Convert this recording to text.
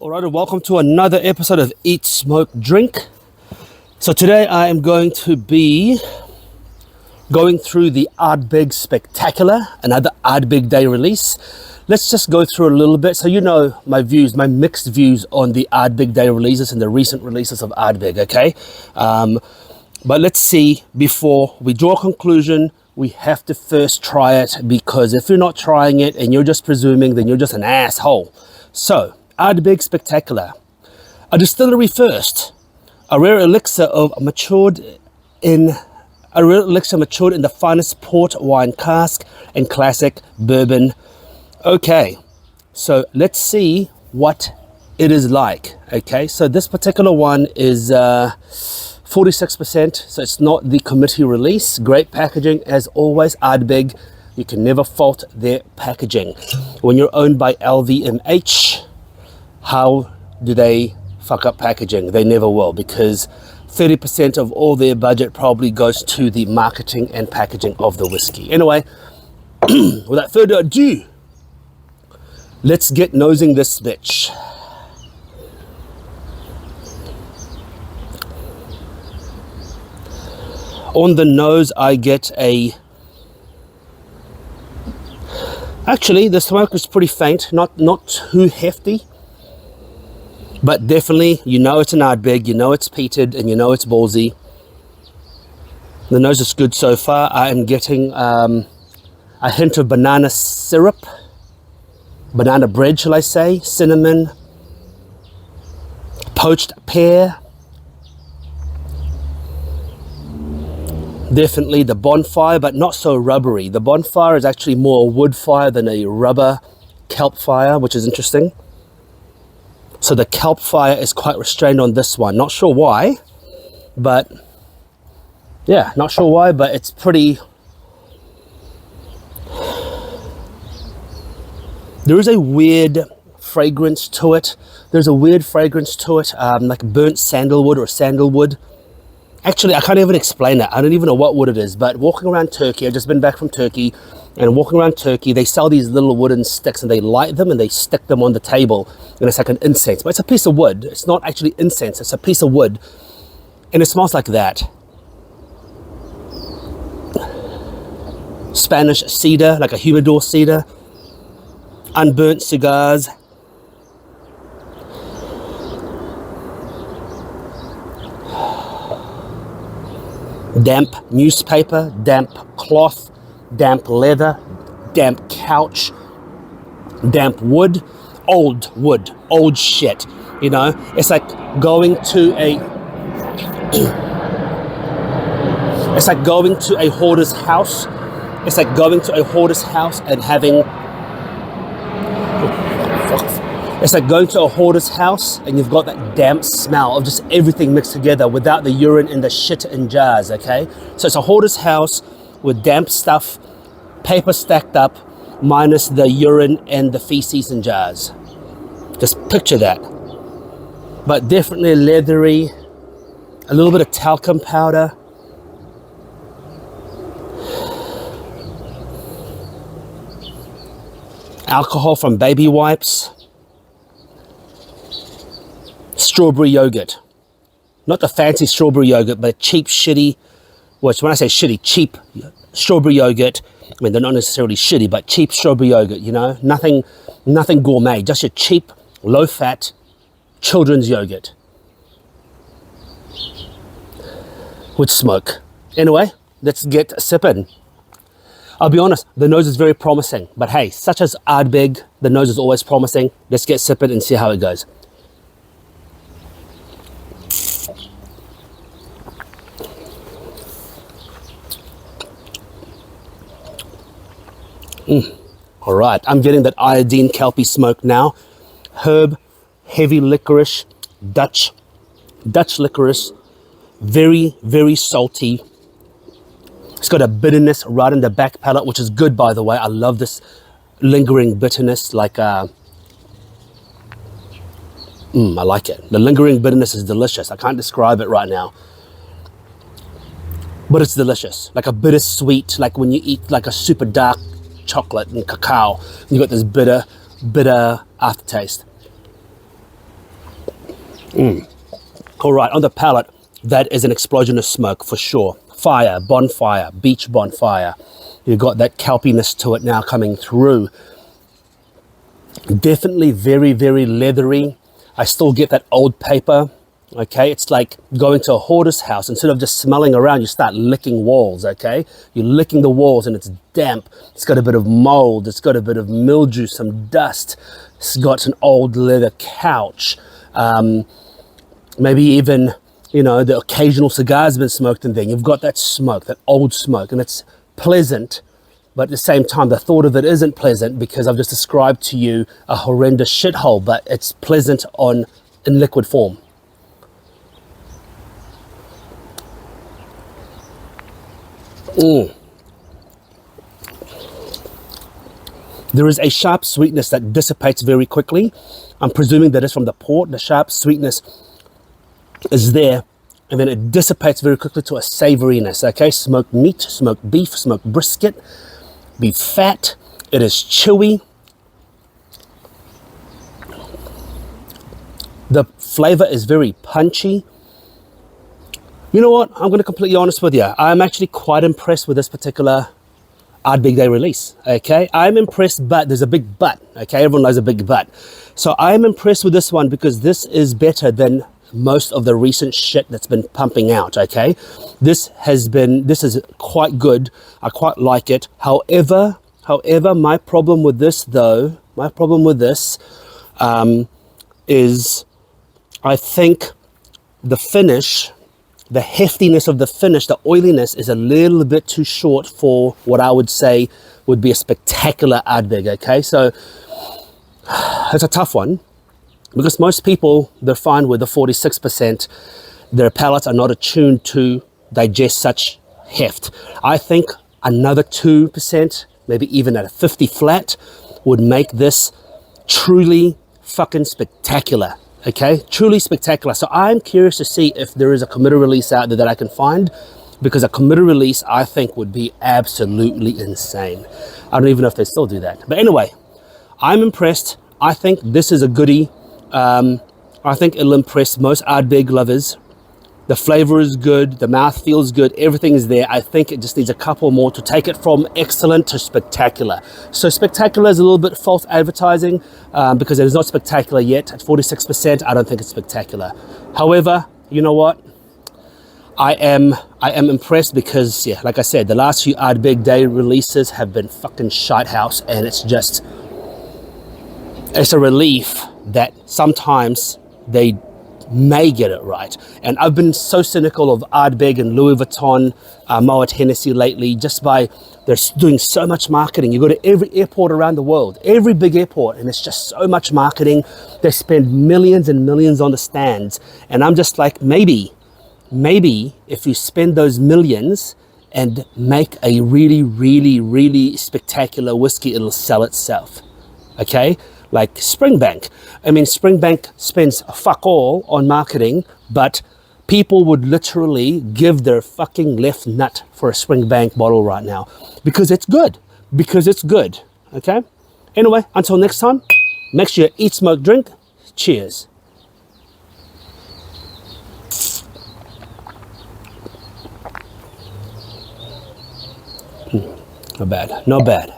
All right, and welcome to another episode of Eat, Smoke, Drink. So today I am going to be going through the Ardbeg Spectacular, another Ardbeg Day release. Let's just go through a little bit so you know my views, my mixed views on the Ardbeg Day releases and the recent releases of Ardbeg, okay? But let's see, before we draw a conclusion, we have to first try it, because if you're not trying it and you're just presuming, then you're just an asshole. So, Ardbeg Spectacular, a distillery first, a rare elixir matured in the finest port wine cask and classic bourbon. Okay, so let's see what it is like. Okay, so this particular one is 46%, so it's not the committee release. Great packaging as always. Ardbeg, you can never fault their packaging. When you're owned by LVMH, how do they fuck up packaging? They never will, because 30% of all their budget probably goes to the marketing and packaging of the whiskey. Anyway, without further ado, let's get nosing this bitch. On the nose, I get actually the smoke is pretty faint, not too hefty. But definitely, you know it's an Ardbeg, you know it's peated, and you know it's ballsy. The nose is good so far. I am getting a hint of banana syrup, banana bread, shall I say, cinnamon, poached pear. Definitely the bonfire, but not so rubbery. The bonfire is actually more a wood fire than a rubber kelp fire, which is interesting. So the kelp fire is quite restrained on this one. Not sure why, but yeah, not sure why, but it's pretty. There is a weird fragrance to it. There's a weird fragrance to it, like burnt sandalwood or sandalwood. Actually, I can't even explain that. I don't even know what wood it is, but walking around Turkey, I've just been back from Turkey, and walking around Turkey, they sell these little wooden sticks, and they light them and they stick them on the table, and it's like an incense, but it's a piece of wood. It's not actually incense, it's a piece of wood, and it smells like that. Spanish cedar, like a humidor cedar, unburnt cigars. Damp newspaper, damp cloth, damp leather, damp couch, damp wood, old shit, you know? It's like going to a hoarder's house. It's like going to a hoarder's house and having It's like going to a hoarder's house and you've got that damp smell of just everything mixed together without the urine and the shit in jars, okay? So it's a hoarder's house with damp stuff, paper stacked up, minus the urine and the feces in jars. Just picture that. But definitely leathery, a little bit of talcum powder. Alcohol from baby wipes. Strawberry yogurt. Not the fancy strawberry yogurt, but cheap, shitty, which when I say shitty, cheap strawberry yogurt, I mean, they're not necessarily shitty, but cheap strawberry yogurt, you know? Nothing gourmet, just your cheap, low-fat children's yogurt. With smoke. Anyway, let's get sipping. I'll be honest, the nose is very promising, but hey, such as Ardbeg, the nose is always promising. Let's get sipping and see how it goes. All right, I'm getting that iodine kelpie smoke now. Herb, heavy licorice, Dutch licorice, very, very salty. It's got a bitterness right in the back palate, which is good, by the way. I love this lingering bitterness, like I like it. The lingering bitterness is delicious. I can't describe it right now, but it's delicious. Like a bittersweet, like when you eat like a super dark chocolate and cacao, you got this bitter aftertaste. All right, on the palate, that is an explosion of smoke for sure. Fire, bonfire, beach bonfire. You've got that kelpiness to it now coming through. Definitely very, very leathery. I still get that old paper. Okay, it's like going to a hoarder's house. Instead of just smelling around, you start licking walls. Okay, you're licking the walls and it's damp. It's got a bit of mold. It's got a bit of mildew, some dust. It's got an old leather couch. Maybe even, you know, the occasional cigar's been smoked in there. You've got that smoke, that old smoke, and it's pleasant. But at the same time, the thought of it isn't pleasant because I've just described to you a horrendous shithole, but it's pleasant in liquid form. There is a sharp sweetness that dissipates very quickly. I'm presuming that it's from the port. The sharp sweetness is there, and then it dissipates very quickly to a savoriness. Okay, smoked meat, smoked beef, smoked brisket, beef fat. It is chewy. The flavor is very punchy. You know what? I'm going to be completely honest with you. I'm actually quite impressed with this particular Ardbeg Day release. Okay, I'm impressed, but there's a big but. Okay, everyone knows a big but. So I'm impressed with this one because this is better than most of the recent shit that's been pumping out. Okay, this is quite good. I quite like it. However, my problem with this is I think the finish, the heftiness of the finish, the oiliness is a little bit too short for what I would say would be a spectacular Ardbeg. Okay, so it's a tough one because most people, they're fine with the 46%. Their palates are not attuned to digest such heft. I think another 2%, maybe even at a 50 flat, would make this truly fucking spectacular. Okay, truly spectacular. So I'm curious to see if there is a committed release out there that I can find, because a committed release I think would be absolutely insane. I don't even know if they still do that. But anyway, I'm impressed. I think this is a goodie. I think it'll impress most Ardbeg lovers. The flavor is good, the mouth feels good, everything is there. I think it just needs a couple more to take it from excellent to spectacular. So spectacular is a little bit false advertising because it is not spectacular yet. At 46%, I don't think it's spectacular. However, you know what? I am impressed because, yeah, like I said, the last few Ardbeg Day releases have been fucking shitehouse, and it's a relief that sometimes they may get it right. And I've been so cynical of Ardbeg and Louis Vuitton, Moet Hennessy lately, just by they're doing so much marketing. You go to every airport around the world, every big airport, and it's just so much marketing. They spend millions and millions on the stands, and I'm just like, maybe if you spend those millions and make a really, really, really spectacular whiskey, it'll sell itself. Okay, like Springbank. I mean, Springbank spends fuck all on marketing, but people would literally give their fucking left nut for a Springbank bottle right now because it's good. Okay. Anyway, until next time, make sure you eat, smoke, drink. Cheers. Not bad.